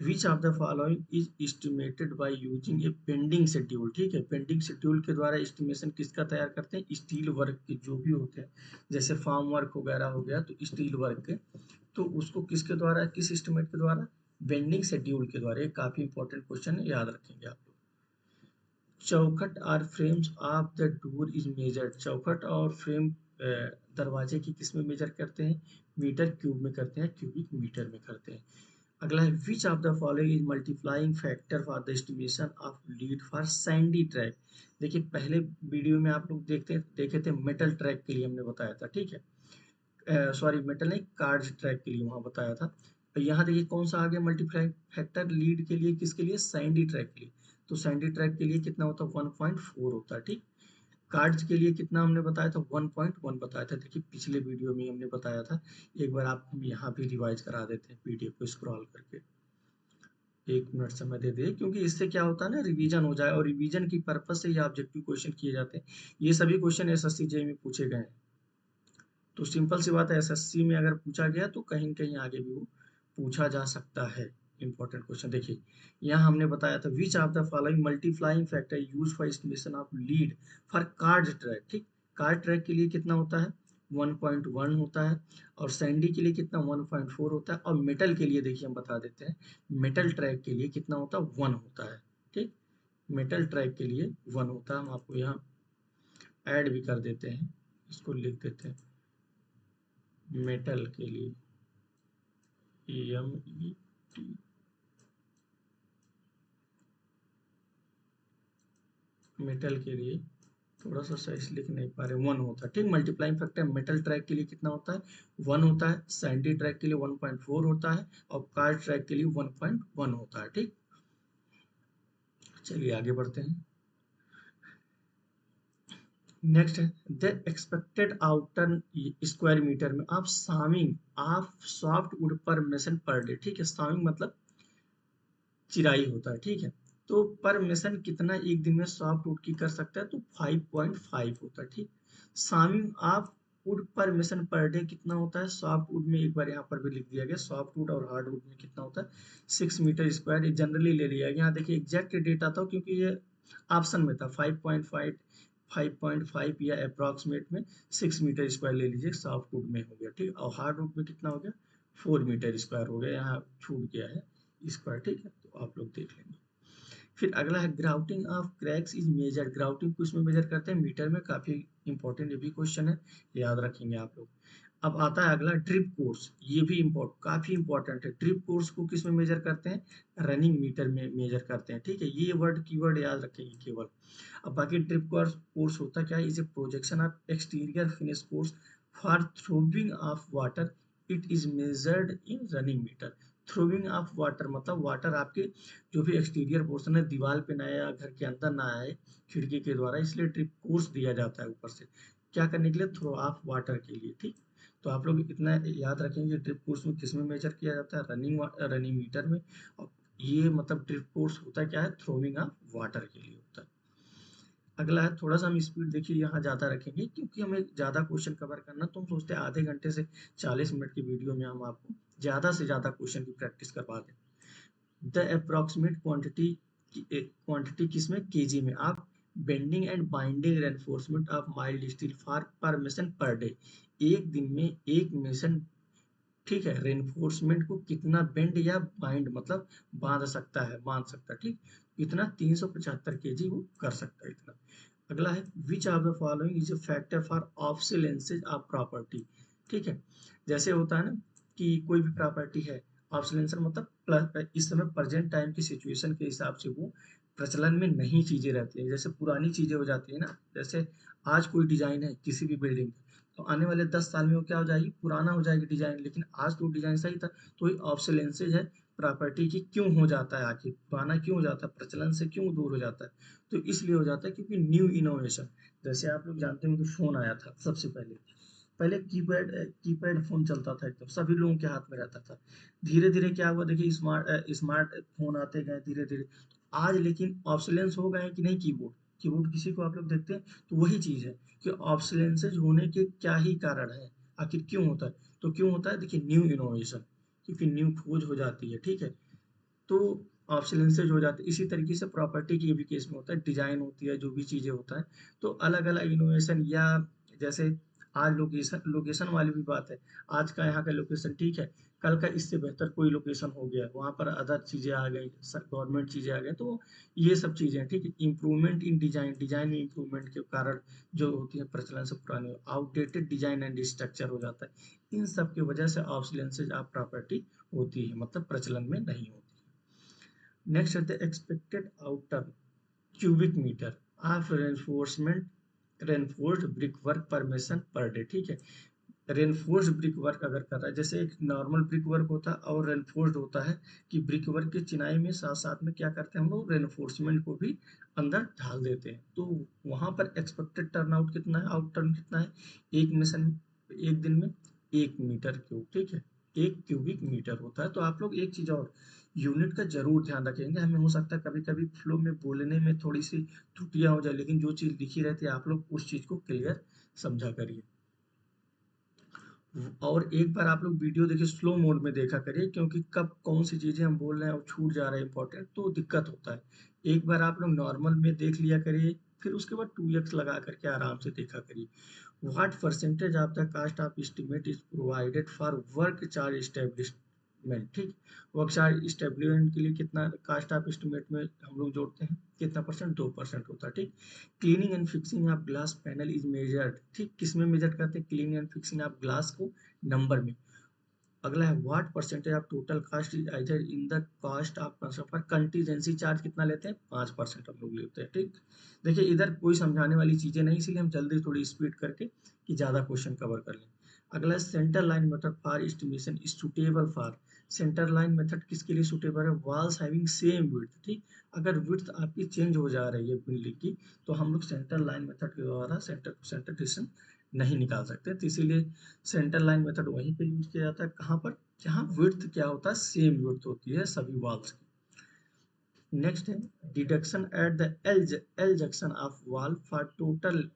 Which of the following is estimated by using A pending schedule. ठीक है, पेंडिंग शेड्यूल के द्वारा एस्टिमेशन किसका तैयार करते हैं, स्टील वर्क के जो भी होते हैं, जैसे फार्म वर्क वगैरह हो गया तो स्टील वर्क के, तो उसको किसके द्वारा, किस एस्टिमेट के द्वारा, बेंडिंग शेड्यूल के द्वारा। ये काफी इंपॉर्टेंट क्वेश्चन है, याद रखेंगे आप लोग। चौखट or frames of the door is measured. चौखट और फ्रेम दरवाजे की किस में मेजर करते हैं, मीटर क्यूब में करते हैं, क्यूबिक मीटर में करते हैं। अगला है which of the following is multiplying factor for the estimation of lead for Sandy track. देखिए पहले वीडियो में आप लोग देखे थे मेटल ट्रैक के लिए हमने बताया था, ठीक है, सॉरी मेटल नहीं, कार्ड ट्रैक के लिए वहां बताया था। और यहाँ देखिए कौन सा आ गया मल्टीप्लाइंग फैक्टर लीड के लिए, किसके लिए, सैंडी ट्रैक के लिए। तो सैंडी ट्रैक के लिए कितना होता है, 1.4 होता है, ठीक। कार्ड्स के लिए कितना हमने बताया था, 1.1 बताया था। देखिए पिछले वीडियो में हमने बताया था, एक बार आप हम यहाँ भी रिवाइज करा देते हैं पीडीएफ को स्क्रॉल करके। 1 मिनट समय दे दे, क्योंकि इससे क्या होता है ना, रिवीजन हो जाए, और रिवीजन की पर्पज से ये ऑब्जेक्टिव क्वेश्चन किए जाते हैं। ये सभी क्वेश्चन एसएससी जेईई में पूछे गए हैं, तो सिंपल सी बात है, एसएससी में अगर पूछा गया तो कहीं न कहीं आगे भी वो पूछा जा सकता है। इंपॉर्टेंट क्वेश्चन देखिए, यहाँ हमने बताया था विच of the following multiplying factor use for estimation of lead for card track. ठीक, कार्ड ट्रैक के लिए कितना होता है, 1.1 होता है, और सैंडी के लिए कितना, 1.4 होता है, और मेटल के लिए देखिए हम बता देते हैं, मेटल ट्रैक के लिए कितना होता है, 1 होता है। ठीक, मेटल ट्रैक के लिए 1 होता है। हम आपको यहाँ ऐड भी कर देते हैं, इसको लिख देते हैं मेटल के लिए, MET, मेटल के लिए थोड़ा सा सही लिख नहीं पा रहे, 1 होता है। ठीक, मल्टीप्लाइंग फैक्टर मेटल ट्रैक के लिए कितना होता है, 1 होता है, सैंडी ट्रैक के लिए 1.4 होता है, और कार्ड ट्रैक के लिए 1.1 होता है। ठीक, चलिए आगे बढ़ते हैं। नेक्स्ट है the expected outturn square metre में of sawing of soft wood per mason per day. ठीक है, सामिंग मतलब चिराई होता है, ठीक है। तो पर मेसन कितना एक दिन में सॉफ्ट वुड की कर सकता है, तो 5.5 होता है। ठीक, सामिंग of would per mason per day कितना होता है, सॉफ्ट वुड में एक बार यहाँ पर भी लिख दिया गया, सॉफ्ट वुड और हार्ड वुड में कितना होता है, 6 मीटर स्क्वायर जनरली ले लिया गया। यहाँ देखिए एग्जैक्ट डेटा था, क्योंकि ये ऑप्शन में था 5.5, 5.5 या अप्रॉक्सीमेट में 6 मीटर स्क्वायर ले लीजिए, सॉफ्ट वुड में हो गया। ठीक, और हार्ड वुड में कितना हो गया, 4 मीटर स्क्वायर हो गया, यहाँ छूट गया है स्क्वायर। ठीक है, तो आप लोग देख लेंगे। फिर अगला है grouting of cracks is measure. Grouting को इसमें मेजर करते हैं मीटर में, काफी इंपॉर्टेंट ये भी क्वेश्चन है, याद रखेंगे आप लोग। अब आता है अगला ड्रिप कोर्स, ये भी काफी इंपॉर्टेंट है। ड्रिप कोर्स को किस में मेजर करते हैं, रनिंग मीटर में मेजर करते हैं। ठीक है, ये वर्ड कीवर्ड याद रखेंगे केवल। अब बाकी ड्रिप कोर्स होता क्या है, is a projection of exterior finish course for throwing of water, it is measured in running metre. Throwing of water मतलब वाटर आपके जो भी एक्सटीरियर पोर्शन है, दीवार पे ना आए या घर के अंदर ना आए खिड़की के द्वारा, इसलिए ड्रिप कोर्स दिया जाता है ऊपर से, क्या करने के लिए, थ्रो ऑफ वाटर के लिए। ठीक, तो आप लोग इतना याद रखेंगे ड्रिप कोर्स में किस में मेजर किया जाता है, रनिंग मीटर में। और ये मतलब ड्रिप कोर्स होता क्या है, थ्रोविंग ऑफ वाटर के लिए होता है। अगला है, थोड़ा सा हम स्पीड देखिए यहाँ ज्यादा रखेंगे, क्योंकि हमें ज्यादा क्वेश्चन कवर करना, तो हम सोचते हैं आधे घंटे से 40 मिनट की वीडियो में हम आपको ज्यादा से ज्यादा क्वेश्चन की प्रैक्टिस करवा दें। द अप्रोक्सीमेट क्वांटिटी किसमें, केजी में, आप bending and binding reinforcement of mild steel for पर मेसन पर डे। एक दिन में एक मेसन, ठीक है, रेनफोर्समेंट को कितना बेंड या बाइंड मतलब बांध सकता है। ठीक, इतना 375 केजी वो कर सकता है इतना। अगला है which of the following is a factor for obsolescence of property. ठीक है, जैसे होता है ना कि कोई भी प्रॉपर्टी है, ऑब्सोलेंसर मतलब इस समय प्रेजेंट टाइम की सिचुएशन के हिसाब से वो प्रचलन में नहीं चीजें रहती है, जैसे पुरानी चीजें हो जाती है ना, जैसे आज कोई डिजाइन है किसी भी बिल्डिंग का, तो आने वाले 10 साल में वो क्या हो जाएगी, पुराना हो जाएगी डिजाइन, लेकिन आज तो डिजाइन सही था। तो ये ऑब्सोलेंसेज है प्रॉपर्टी की, क्यों हो जाता है, आखिर पुराना क्यों हो जाता है, प्रचलन से क्यों दूर हो जाता है, तो इसलिए हो जाता है क्योंकि न्यू इनोवेशन। जैसे आप लोग जानते हो कि फोन आया था सबसे पहले, पहले कीपैड फोन चलता था, एकदम सभी लोगों के हाथ में रहता था। धीरे धीरे क्या हुआ, देखिए स्मार्ट फोन आते गए धीरे धीरे। आज लेकिन ऑब्सोलेंस हो गए हैं कि नहीं, कीबोर्ड, कीबोर्ड किसी को आप लोग देखते हैं, तो वही चीज है कि ऑब्सोलेंसेज होने के क्या ही कारण है, आखिर क्यों होता है, तो क्यों होता है, देखिए न्यू इनोवेशन, क्योंकि न्यू खोज हो जाती है। ठीक है, तो ऑब्सोलेंसेज हो जाते हैं। इसी तरीके से प्रॉपर्टी की भी केस में होता है, डिजाइन होती है, जो भी चीजें होता है, तो अलग अलग इनोवेशन या जैसे आज लोकेशन लोकेशन वाली भी बात है। आज का यहाँ का लोकेशन ठीक है, कल का इससे बेहतर कोई लोकेशन हो गया, वहां पर अदर चीजें आ गई, गवर्नमेंट चीजें आ गई, तो ये सब चीजें ठीक है। इम्प्रूवमेंट इन डिजाइन, डिजाइन में इम्प्रूवमेंट के कारण जो होती है प्रचलन से पुराने आउटडेटेड डिजाइन एंड स्ट्रक्चर हो जाता है। इन सब की वजह से ऑब्सोलेंसेज ऑफ प्रॉपर्टी होती है, मतलब प्रचलन में नहीं होती। नेक्स्ट है the expected outcome cubic metre of reinforced brick work permission per day, ठीक है। रेनफोर्स्ड ब्रिक वर्क अगर कर रहा है, जैसे एक नॉर्मल ब्रिक वर्क होता है और रेनफोर्स्ड होता है कि ब्रिक वर्क की चिनाई में साथ साथ में क्या करते हैं हम लोग, रेनफोर्समेंट को भी अंदर ढाल देते हैं। तो वहां पर एक्सपेक्टेड टर्नआउट कितना है, आउट टर्न कितना है, एक मिशन, एक दिन में 1 मीटर क्यूब, ठीक है, 1 क्यूबिक मीटर होता है। तो आप लोग एक चीज और यूनिट का जरूर ध्यान रखेंगे। हमें हो सकता है कभी कभी फ्लो में बोलने में थोड़ी सी त्रुटियां हो जाए, लेकिन जो चीज लिखी रहती है आप लोग उस चीज को क्लियर समझा करिए। और एक बार आप लोग वीडियो देखिए, स्लो मोड में देखा करिए, क्योंकि कब कौन सी चीजें हम बोल रहे हैं और छूट जा रहा है इंपॉर्टेंट, तो दिक्कत होता है। एक बार आप लोग नॉर्मल में देख लिया करिए, फिर उसके बाद 2x लगा करके आराम से देखा करिए। What percentage of the cost of estimate is provided for work charge establishment, ठीक। वर्क चार्ज एस्टेब्लिशमेंट के लिए कितना कास्ट ऑफ एस्टिमेट में हम लोग जोड़ते हैं, कितना परसेंट, 2% होता है, ठीक। Cleaning and fixing of glass panel is measured, ठीक, किस में मेजर करते हैं, cleaning and fixing of glass को नंबर में। अगला है what percentage of total cost is either in the cost of construction for contingency charge, कितना लेते हैं, 5% हम लोग लेते हैं, ठीक। देखिए इधर कोई समझाने वाली चीजें नहीं, इसीलिए हम जल्दी थोड़ी स्पीड करके कि ज्यादा क्वेश्चन कवर कर लें। अगला centre line method for estimation is suitable for, centre line method किसके लिए सुटेबल है, वॉल्स हैविंग सेम विड्थ, ठीक। अगर विड्थ आपकी चेंज हो जा रही है बिल्डिंग की, तो हम लोग सेंटर लाइन मेथड के द्वारा सेंटर टू सेंटर डिस्टेंस नहीं निकाल सकते, तो इसीलिए सेंटर लाइन मेथड वहीं पे यूज किया जाता है, कहाँ पर, जहाँ विड्थ क्या होता है, सेम विड्थ होती है सभी वॉल्स की। नेक्स्ट है deduction at the L junction of wall for total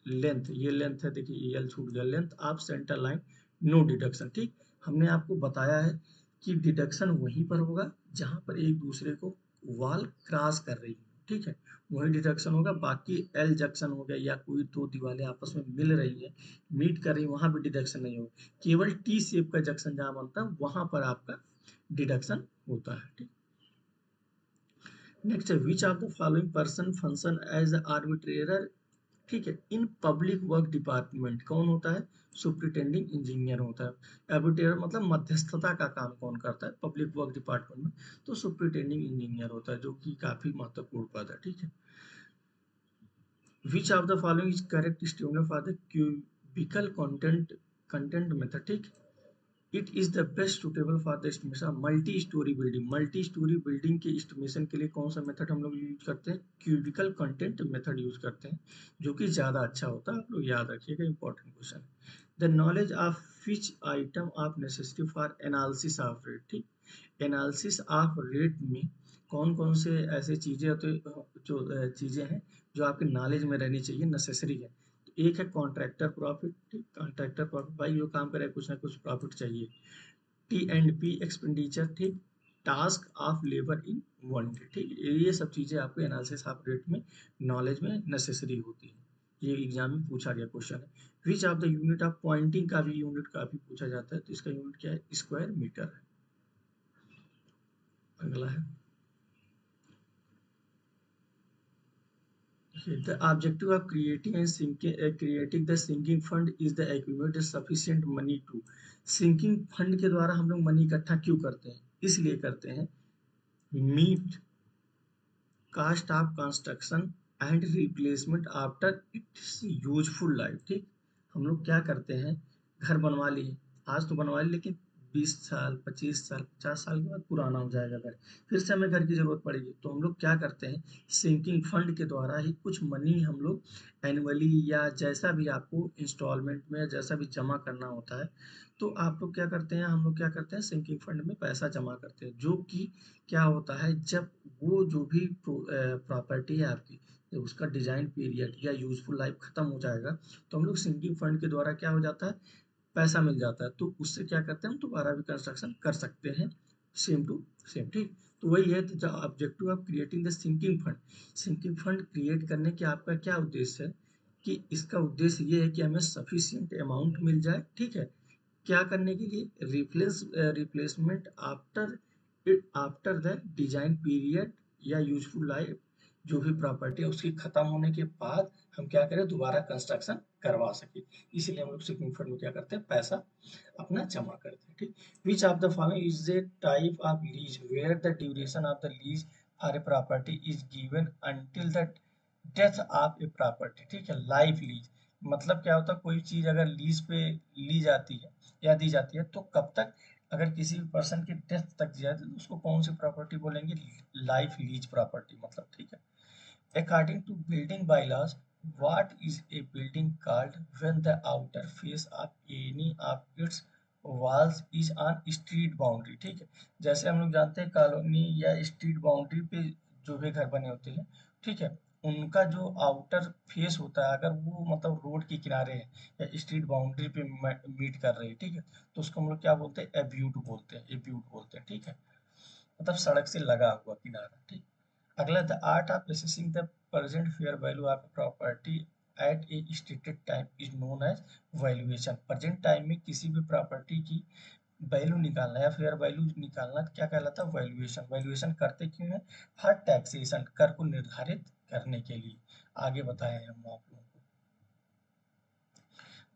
length, ये लेंथ है, देखिए ये एल छूट गया, length of centre line, no deduction, ठीक। हमने आपको बताया है कि डिडक्शन वहीं पर होगा जहां पर एक दूसरे को वॉल क्रॉस कर रही है, ठीक है, वही डिडक्शन होगा। बाकी एल जंक्शन हो गया या कोई दो दीवारें आपस में मिल रही है, मीट कर रही है, वहां भी डिडक्शन नहीं होगा। केवल टी शेप का जंक्शन जहां बनता है वहां पर आपका डिडक्शन होता है, ठीक। नेक्स्ट है which of the following person function as arbitrator, ठीक है, इन पब्लिक वर्क डिपार्टमेंट, कौन होता है, सुप्रिटेंडिंग इंजीनियर होता है। आर्बिट्रेटर मतलब मध्यस्थता का काम कौन करता है पब्लिक वर्क डिपार्टमेंट में, तो सुप्रिटेंडिंग इंजीनियर होता है, जो कि काफी महत्वपूर्ण पद है, ठीक है। Which of the following is correct statement for the cubical content method, ठीक। It is the best suitable for the estimation multi storey building, multi storey building के एस्टिमेशन के लिए कौन सा मेथड हम लोग यूज करते हैं, क्यूबिकल कंटेंट मेथड यूज करते हैं, जो कि ज्यादा अच्छा होता है, आप लोग याद रखिएगा, important question. The knowledge of which item of necessity for analysis of rate, ठीक। एनालिसिस ऑफ रेट में कौन कौन से ऐसे चीजें होते, जो चीजें हैं जो आपके नॉलेज में रहनी चाहिए, नेसेसरी है। तो एक है कॉन्ट्रैक्टर प्रॉफिट, ठीक, कॉन्ट्रैक्टर प्रॉफिट, भाई जो काम करे कुछ ना कुछ प्रॉफिट चाहिए। टी एंड पी एक्सपेंडिचर, ठीक। Task of labour in 1 day, ठीक, ये सब चीजें आपको एनालिसिस ऑफ रेट में नॉलेज में नेसेसरी होती है। ये एग्जाम में पूछा गया क्वेश्चन है। Which of the unit of pointing का भी यूनिट काफी पूछा जाता है, तो इसका यूनिट क्या है, स्क्वायर मीटर है। अगला है the objective of creating and creating the sinking fund is the accumulate sufficient money to, sinking fund के द्वारा हम लोग मनी इकट्ठा क्यों करते हैं, इसलिए करते हैं meet cost of construction and replacement after its useful life, ठीक। हम लोग क्या करते हैं, घर बनवा लिए, आज तो बनवा लिए, लेकिन 20 साल 25 साल 50 साल के बाद पुराना हो जाएगा घर, फिर से हमें घर की जरूरत पड़ेगी, तो हम लोग क्या करते हैं, सिंकिंग फंड के द्वारा ही कुछ मनी हम लोग एनुअली या जैसा भी आपको इंस्टॉलमेंट में जैसा भी जमा करना होता है, तो आप लोग क्या करते हैं, हम लोग क्या करते हैं, सिंकिंग फंड में पैसा जमा करते हैं, जो कि क्या होता है, जब वो जो भी प्रॉपर्टी है आपकी, जब उसका डिजाइन पीरियड या यूजफुल लाइफ खत्म हो जाएगा, तो हम लोग सिंकिंग फंड के द्वारा क्या हो जाता है, पैसा मिल जाता है, तो उससे क्या करते हैं, हम दोबारा भी कंस्ट्रक्शन कर सकते हैं, सेम टू सेम, ठीक। तो वही है, तो objective of creating the sinking fund. Sinking fund create करने के आपका क्या उद्देश्य है, कि इसका उद्देश्य ये है कि हमें सफिशिएंट अमाउंट मिल जाए, ठीक है, क्या करने के लिए, replacement after the design period या यूजफुल लाइफ, जो भी प्रॉपर्टी है उसकी खत्म होने के बाद हम क्या करें, दोबारा कंस्ट्रक्शन करवा सके। इसलिए हम लोग सिंकिंग फंड में क्या करते हैं, पैसा अपना जमा करते हैं, ठीक। Which of the following is a type of lease where the duration of the lease for a property is given until the death of a property, ठीक है। लाइफ लीज मतलब क्या होता है, कोई चीज अगर लीज पे ली जाती है या दी जाती है तो कब तक, अगर किसी भी पर्सन की डेथ तक दी जाती है तो उसको कौन सी प्रॉपर्टी बोलेंगे, लाइफ लीज प्रॉपर्टी मतलब, ठीक है। According to building bylaws, what is a building called when the outer face of any of its walls is on street boundary, ठीक है। जैसे हम लोग जानते हैं कॉलोनी या स्ट्रीट बाउंड्री पे जो भी घर बने होते हैं, ठीक है, उनका जो आउटर फेस होता है अगर वो मतलब रोड के किनारे है या स्ट्रीट बाउंड्री पे मीट कर रही है, ठीक है, तो उसको हम लोग क्या बोलते हैं, एब्यूट बोलते हैं, एब्यूट बोलते हैं, ठीक है, मतलब सड़क से लगा हुआ किनारा, ठीक। अगला, the art of assessing the present fair value of property at a stated time is known as valuation. Present time में किसी भी प्रॉपर्टी की वैल्यू निकालना या फेयर वैल्यू निकालना क्या कहलाता है, वैल्यूएशन। वैल्यूएशन करते क्यों है, हर टैक्सेशन कर को निर्धारित करने के लिए। आगे बताए हैं हम आप लोगों को।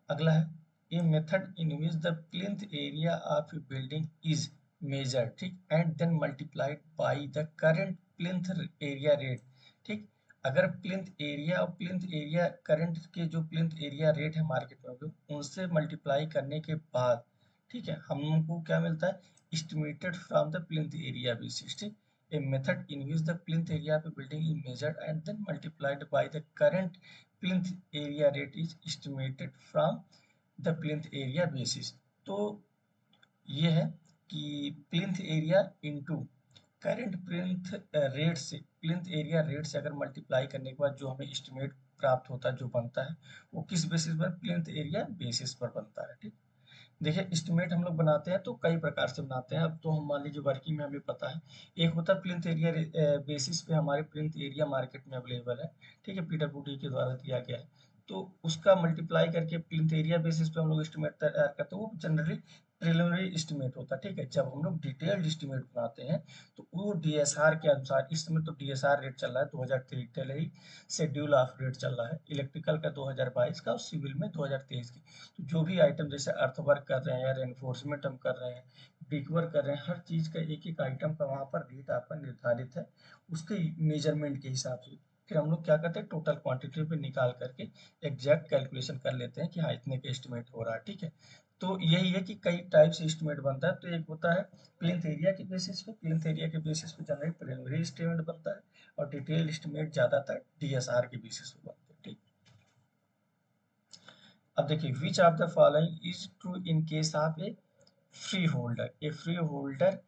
अगला है, a method in which the plinth area of a building is measure, ठीक, and then multiplied by the current plinth area rate, ठीक। अगर प्लिंथ एरिया और प्लिंथ एरिया करंट के जो प्लिंथ एरिया रेट है मार्केट में उनसे मल्टीप्लाई करने के बाद, ठीक है, हमको क्या मिलता है, estimated from the plinth area basis, ठीक। A method in which the plinth area of a building is measured and then multiplied by the current plinth area rate is estimated from the plinth area basis। तो ये है कि plinth area into current plinth rate से, plinth area rate से अगर multiply करने के बाद जो हमें एस्टिमेट प्राप्त होता है, जो बनता है, वो किस बेसिस पर, प्लिंथ एरिया बेसिस पर बनता है, ठीक। देखिए एस्टिमेट हम लोग बनाते हैं तो कई प्रकार से बनाते हैं। अब तो हम मान लीजिए वर्किंग में हमें पता है, एक होता है प्लिंथ एरिया बेसिस पे हमारे प्लिंथ एरिया मार्केट में अवेलेबल है, ठीक है, पीडब्ल्यूडी के द्वारा दिया गया है, तो उसका मल्टीप्लाई करके प्लिंथ एरिया बेसिस पे हम लोग एस्टिमेट तैयार करते हैं, वो जनरली प्रिलिमिनरी एस्टिमेट होता है, ठीक है। जब हम लोग डिटेल्ड एस्टिमेट बनाते हैं तो वो डीएसआर के अनुसार, इस समय तो डीएसआर रेट चल रहा है 2023 ही शेड्यूल ऑफ रेट चल रहा है, इलेक्ट्रिकल का 2022 का और सिविल में 2023 की। तो जो भी आइटम जैसे अर्थ वर्क कर रहे हैं या रेनफोर्समेंट हम कर रहे हैं, ब्रिक वर्क कर रहे हैं, हर चीज का एक एक आइटम का वहां पर रेट आपका निर्धारित है उसके मेजरमेंट के हिसाब से। फिर हम लोग क्या करते हैं, टोटल क्वांटिटी पे निकाल करके एग्जैक्ट कैलकुलेशन कर लेते हैं कि हाँ इतने का एस्टिमेट हो रहा है, ठीक है। तो यही है कि कई टाइप से एस्टिमेट बनता है। तो एक होता है प्लिंथ एरिया के बेसिस पे, प्लिंथ एरिया के बेसिस पे जनरली प्रिलिमिनरी एस्टिमेट बनता है, और डिटेल्ड एस्टिमेट ज्यादातर डीएसआर के बेसिस पे बनते हैं, ठीक। अब देखिए, which of the following is true in case of A free holder. A free holder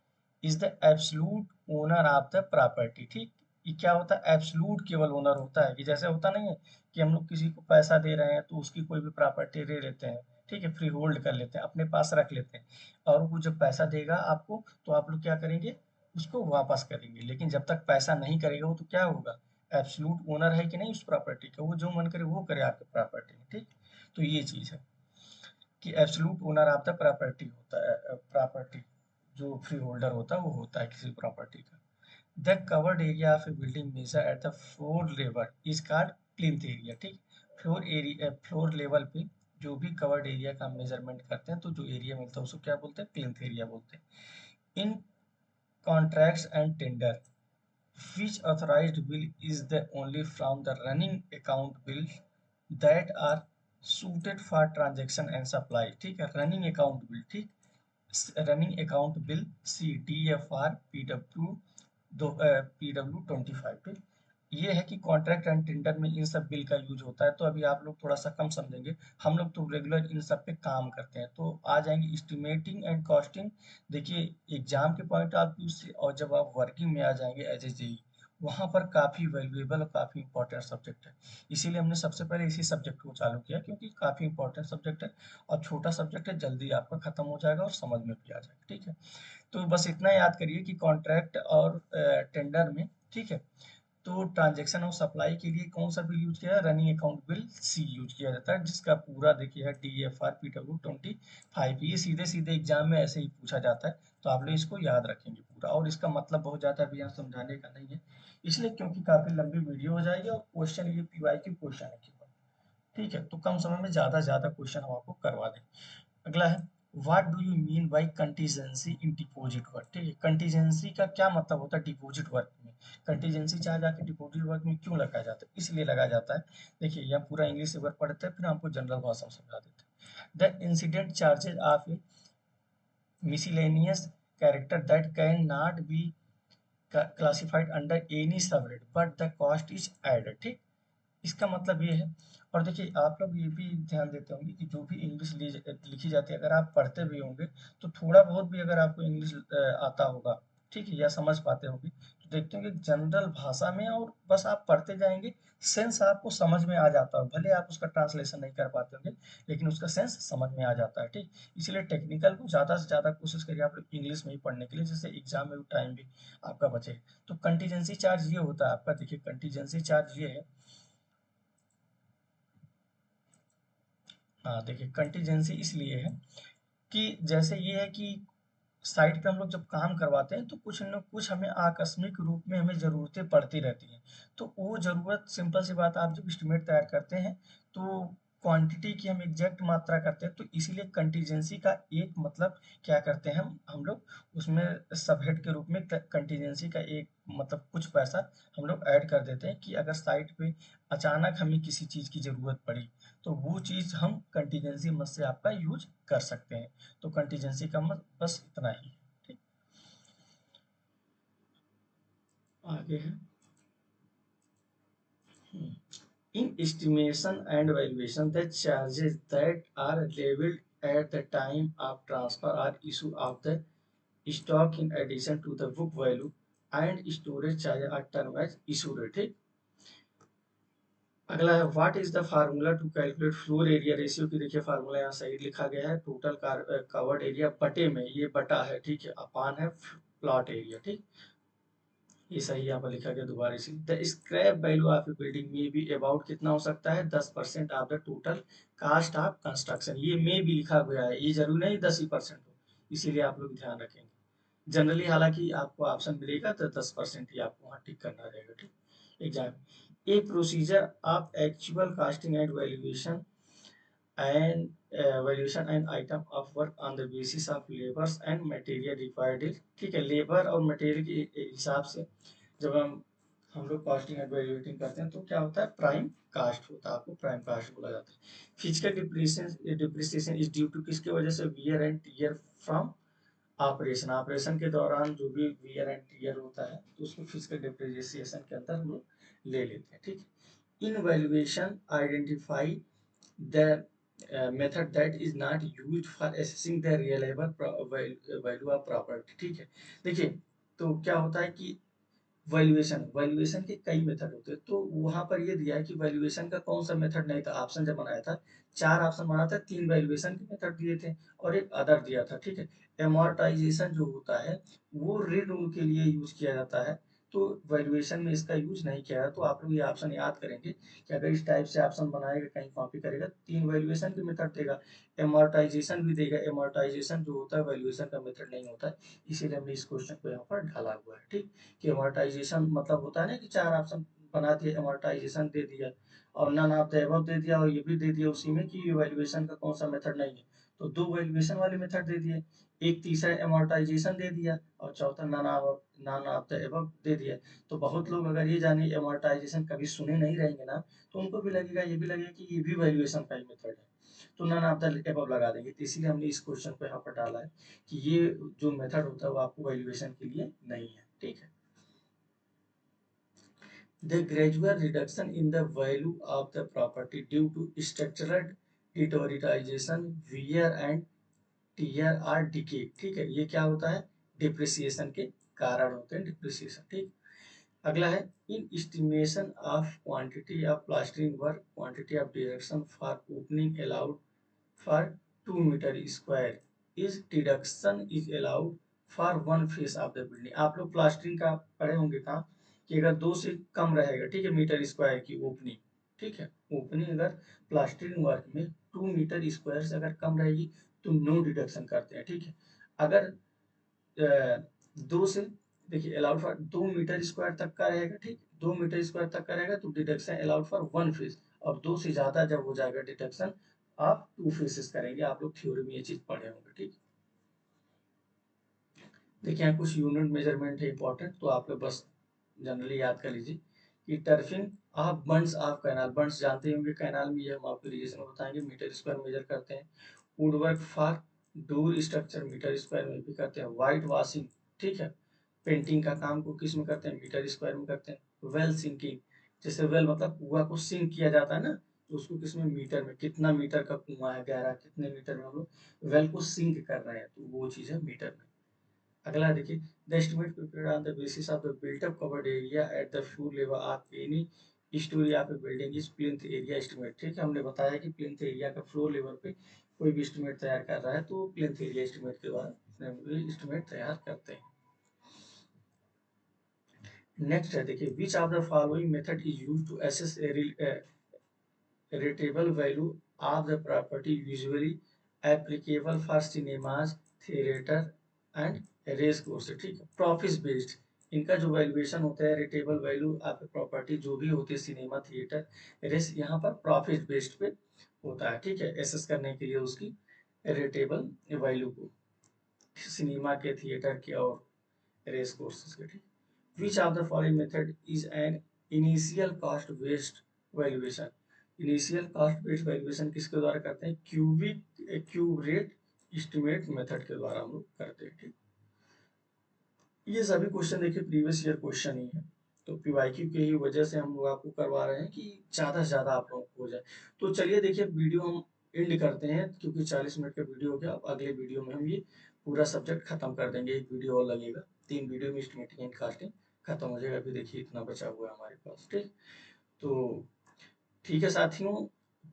is the absolute owner of the property, ठीक। ये क्या होता है, एब्सोल्यूट केवल ओनर होता है, कि जैसे होता नहीं है कि हम लोग किसी को पैसा दे रहे हैं तो उसकी कोई भी प्रॉपर्टी ले लेते हैं, ठीक है, फ्री होल्ड कर लेते हैं, अपने पास रख लेते हैं, और वो जब पैसा देगा आपको तो आप लोग क्या करेंगे, उसको वापस करेंगे। लेकिन जब तक पैसा नहीं करेगा वो तो क्या होगा, एब्सोल्यूट ओनर है कि नहीं उस प्रॉपर्टी का, वो जो मन करे वो करे आपके प्रॉपर्टी में, ठीक। तो ये चीज है कि absolute owner of the property होता है, प्रॉपर्टी जो फ्री होल्डर होता है वो होता है किसी प्रॉपर्टी का। The covered area of a building measure at the floor level is called plinth area, ठीक। फ्लोर एरिया, फ्लोर लेवल पे जो भी कवर्ड एरिया का मेजरमेंट करते हैं तो जो एरिया मिलता है उसको क्या बोलते हैं, प्लिंथ एरिया बोलते हैं। In contracts and tender, which authorized bill is the only from the running account bill that are suited for transaction and supply, ठीक है, रनिंग अकाउंट बिल, ठीक, running account bill C D F R P W दो P W 25, ठीक। ये है कि contract and tender में इन सब बिल का यूज होता है। तो अभी आप लोग थोड़ा सा कम समझेंगे, हम लोग तो रेगुलर इन सब पे काम करते हैं। तो आ जाएंगे एस्टिमेटिंग एंड कॉस्टिंग। देखिए एग्जाम के पॉइंट ऑफ व्यू से और जब आप वर्किंग में आ जाएंगे एज ए जेई, वहाँ पर काफ़ी वैल्यूएबल और काफ़ी इंपॉर्टेंट सब्जेक्ट है। इसीलिए हमने सबसे पहले इसी सब्जेक्ट को चालू किया, क्योंकि काफ़ी इंपॉर्टेंट सब्जेक्ट है और छोटा सब्जेक्ट है, जल्दी आपका खत्म हो जाएगा और समझ में भी आ जाएगा। ठीक है, तो बस इतना याद करिए कि कॉन्ट्रैक्ट और टेंडर में, ठीक है, तो ट्रांजैक्शन और सप्लाई के लिए कौन सा बिल यूज किया है, रनिंग अकाउंट बिल सी यूज किया जाता है, जिसका पूरा देखिए है DFR PW25। ये सीधे सीधे एग्जाम में ऐसे ही पूछा जाता है, तो आप लोग इसको याद रखेंगे पूरा, और इसका मतलब बहुत ज़्यादा अभी यहाँ समझाने का नहीं है, इसलिए क्योंकि काफ़ी लंबी वीडियो हो जाएगी और क्वेश्चन ये PYQ क्वेश्चन है केवल। ठीक है, तो कम समय में ज़्यादा क्वेश्चन हम आपको करवा दें। अगला है, what do you mean by contingency in deposit work. ठीक है, कंटीजेंसी का क्या मतलब होता है डिपॉजिट वर्क में। कंटीजेंसी चार्ज आके डिपॉजिट वर्क में क्यों लगाया जाता है, इसलिए लगाया जाता है। देखिए यह पूरा इंग्लिश एक बार पढ़ते हैं, फिर हमको जनरल भाषा में समझा देते हैं। The incident charges of A miscellaneous character that cannot be classified under any subhead but the cost is added। ठीक, इसका मतलब ये है। और देखिए आप लोग ये भी ध्यान देते होंगे कि जो भी इंग्लिश लिखी जाती है, अगर आप पढ़ते भी होंगे तो थोड़ा बहुत भी अगर आपको इंग्लिश आता होगा, ठीक है, या समझ पाते होंगे, तो देखते होंगे जनरल भाषा में, और बस आप पढ़ते जाएंगे, सेंस आपको समझ में आ जाता है, भले आप उसका ट्रांसलेशन नहीं कर पाते होंगे, लेकिन उसका सेंस समझ में आ जाता है। ठीक, इसलिए टेक्निकल को ज़्यादा से ज़्यादा कोशिश करिए आप लोग इंग्लिश में ही पढ़ने के लिए, जिससे एग्जाम में टाइम भी आपका बचे। तो कंटीजेंसी चार्ज ये होता है आपका, देखिए कंटीजेंसी चार्ज ये है। हाँ देखिए, कंटीजेंसी इसलिए है कि जैसे ये है कि साइट पे हम लोग जब काम करवाते हैं तो कुछ न कुछ हमें आकस्मिक रूप में हमें ज़रूरतें पड़ती रहती हैं। तो वो ज़रूरत, सिंपल सी बात, आप जब एस्टिमेट तैयार करते हैं तो क्वांटिटी की हम एग्जैक्ट मात्रा करते हैं, तो इसीलिए कंटीजेंसी का एक मतलब क्या करते हैं, हम लोग उसमें सबहेड के रूप में कंटीजेंसी का एक मतलब कुछ पैसा हम लोग ऐड कर देते हैं कि अगर साइट पे अचानक हमें किसी चीज़ की ज़रूरत पड़ी तो वो चीज़ हम कंटीजेंसी मद से आपका यूज कर सकते हैं। तो कंटीजेंसी का मत बस इतना ही है। ठीक, आगे है, in estimation and valuation the charges that are levied at the time of transfer or issue of the stock in addition to the book value and storage charges are termed as issue rate। ठीक, अगला है, what is the formula to calculate floor area ratio की। देखिए formula यहाँ सही लिखा गया है, टोटल कवर्ड एरिया बटे में, ये बटा है, ठीक है, अपान है प्लॉट एरिया। ठीक, ये सही यहाँ पर लिखा गया दोबारा इसी। The scrap value of a building में भी अबाउट कितना हो सकता है, 10% of the total cast of construction. ये में भी लिखा गया है, ये जरूरी नहीं 10% हो, इसीलिए आप लोग ध्यान रखेंगे। जनरली हालांकि आपको ऑप्शन मिलेगा तो 10% ही आपको वहाँ टिक करना रहेगा। ठीक, exam, A procedure of actual casting and valuation and valuation and item of work on the basis of labors and material required। ठीक है, लेबर और मटेरियल के हिसाब से जब हम लोग कॉस्टिंग एंड वैल्यूएटिंग करते हैं तो क्या होता है, प्राइम कास्ट होता है, आपको प्राइम कास्ट बोला जाता है। Physical depreciation is due to किसके वजह से, wear and tear from operation. Operation के दौरान जो भी वियर एंड टीयर होता है तो उसको फिजिकल डिप्रिसिएशन के अंदर हम लोग ले लेते हैं। ठीक है, in valuation identify the method that is not used for assessing the reliable value of property। ठीक है, देखिए तो क्या होता है कि वैल्यूएशन वैल्यूएशन के कई मेथड होते हैं, तो वहां पर ये दिया है कि वैल्यूएशन का कौन सा मेथड नहीं था। ऑप्शन जब बनाया था, 4 ऑप्शन बना था, 3 वैल्यूएशन के मेथड दिए थे और एक अदर दिया था। ठीक है, एमोर्टाइजेशन जो होता है वो रीड रूल के लिए यूज किया जाता है, तो वैल्यूएशन में इसका यूज नहीं किया है। तो आप लोग ये ऑप्शन याद करेंगे कि अगर इस टाइप से ऑप्शन बनाएगा, कहीं कॉपी करेगा, 3 वैल्यूएशन के मेथड देगा, एमोर्टाइजेशन भी देगा। एमोर्टाइजेशन जो होता है वैल्यूएशन का मेथड नहीं होता है, इसीलिए हमने इस क्वेश्चन को यहाँ पर डाला हुआ है। ठीक, कि अमोर्टाइजेशन मतलब होता है ना कि 4 ऑप्शन बना दिए, अमोर्टाइजेशन दे दिया और नन ऑफ द अबव दे दिया, और ये भी दे दिया उसी में कि वैल्यूएशन का कौन सा मेथड नहीं है, तो 2 वैल्यूएशन वाले मेथड दे दिए, एक तीसरा अमोर्टाइजेशन दे दिया और चौथा नन ऑफ द अबव दे दिया। तो बहुत लोग अगर ये जाने अमोर्टाइजेशन कभी सुने नहीं रहेंगे ना, तो उनको भी लगेगा, ये भी लगेगा कि ये भी वैल्यूएशन का ही मेथड है, तो नन ऑफ द अबव लगा देंगे। तो इसीलिए हमने इस क्वेश्चन को यहाँ पर डाला है कि ये जो मेथड होता है वो आपको वैल्यूएशन के लिए नहीं है। ठीक है, the gradual reduction in the value of the property due to structural deterioration, wear and tear or decay। ठीक है, ये क्या होता है, डिप्रिसिएशन के कारण होते हैं, डिप्रिसिएशन। ठीक, अगला है in estimation of quantity of plastering work quantity of direction for opening allowed for 2 metre square is deduction is allowed for one face of the building. आप लोग प्लास्टरिंग का पढ़े होंगे कहाँ कि अगर 2 से कम रहेगा, ठीक है, मीटर स्क्वायर की ओपनिंग, ठीक है, ओपनिंग अगर प्लास्टरिंग वर्क में 2 मीटर स्क्वायर से अगर कम रहेगी तो नो डिडक्शन करते हैं, ठीक है। अगर 2 से, देखिए अलाउड फॉर 2 मीटर स्क्वायर तक का रहेगा, ठीक, 2 मीटर स्क्वायर तक का रहेगा तो deduction allowed for one face, और 2 से ज्यादा जब हो जाएगा डिडक्शन आप 2 फेसेस करेंगे। आप लोग थ्योरी में ये चीज पढ़े होंगे, ठीक। देखिए यहाँ कुछ यूनिट मेजरमेंट है इंपॉर्टेंट, तो आप लोग बस जनरली याद कर लीजिए कि टर्फिंग ऑफ बंड्स ऑफ कैनाल, बंड्स जानते होंगे कैनाल में, ये हम आपको इरिगेशन में बताएंगे, मीटर स्क्वायर मेजर करते हैं। Woodwork for door structure metre square में भी करते हैं। वाइट वॉशिंग, ठीक है, पेंटिंग का काम को किस में करते हैं, मीटर स्क्वायर में करते हैं। वेल सिंकिंग, जैसे वेल मतलब कुआं को सिंक किया जाता है ना, तो उसको किस में, मीटर में, कितना मीटर का कुआं है, गहरा कितने मीटर में हम लोग वेल को सिंक कर रहे हैं, तो वो चीज है मीटर में। अगला देखिए the estimate prepared on the basis of the built up covered area at the floor level of any story of a building is plinth area estimate, ठीक है। हमने बताया कि प्लिंथ एरिया का फ्लोर लेवल पे कोई भी एस्टिमेट तैयार कर रहा है तो प्लिंथ एरिया एस्टिमेट के द्वारा एस्टिमेट तैयार करते हैं। नेक्स्ट है देखिए which of the following method is used to assess rateable value of the property usually applicable for cinemas theatre and race course, ठीक है। प्रॉफिट बेस्ड इनका जो वैल्यूएशन होता है, रेटेबल वैल्यू ऑफ प्रॉपर्टी जो भी होती है सिनेमा थिएटर रेस, यहाँ पर प्रॉफिट बेस्ड पे होता है, ठीक है, एसेस करने के लिए उसकी रेटेबल वैल्यू को, सिनेमा के, थिएटर के और रेस कोर्सेज के, ठीक। Which of the following method is an initial cost based valuation, initial cost based valuation किसके द्वारा करते हैं, क्यूब रेट एस्टिमेट मेथड के द्वारा हम लोग करते हैं, ठीक। ये सभी क्वेश्चन देखिए प्रीवियस ईयर क्वेश्चन ही है, तो पीवाईक्यू की ही वजह से हम लोग आपको करवा रहे हैं कि ज्यादा से ज्यादा आप लोगों को हो जाए। तो चलिए देखिए वीडियो हम एंड करते हैं क्योंकि 40 मिनट का वीडियो हो गया। अब अगले वीडियो में हम ये पूरा सब्जेक्ट खत्म कर देंगे, एक वीडियो और लगेगा, 3 वीडियो में एस्टिमेटिंग एंड कास्टिंग खत्म हो जाएगा। अभी देखिए इतना बचा हुआ है हमारे पास, ठीक। तो ठीक है साथियों,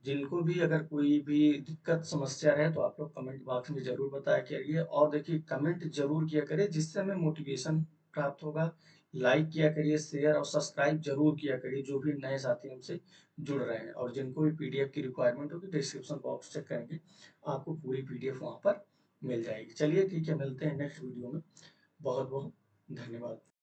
जिनको भी अगर कोई भी दिक्कत समस्या रहे तो आप लोग कमेंट बॉक्स में जरूर बताया करिए, और देखिए कमेंट जरूर किया करिए जिससे हमें मोटिवेशन प्राप्त होगा। लाइक किया करिए, शेयर और सब्सक्राइब जरूर किया करिए जो भी नए साथी हमसे जुड़ रहे हैं, और जिनको भी पीडीएफ की रिक्वायरमेंट होगी डिस्क्रिप्शन बॉक्स चेक करेंगे, आपको पूरी पीडीएफ वहाँ पर मिल जाएगी। चलिए ठीक है, मिलते हैं नेक्स्ट वीडियो में। बहुत बहुत धन्यवाद।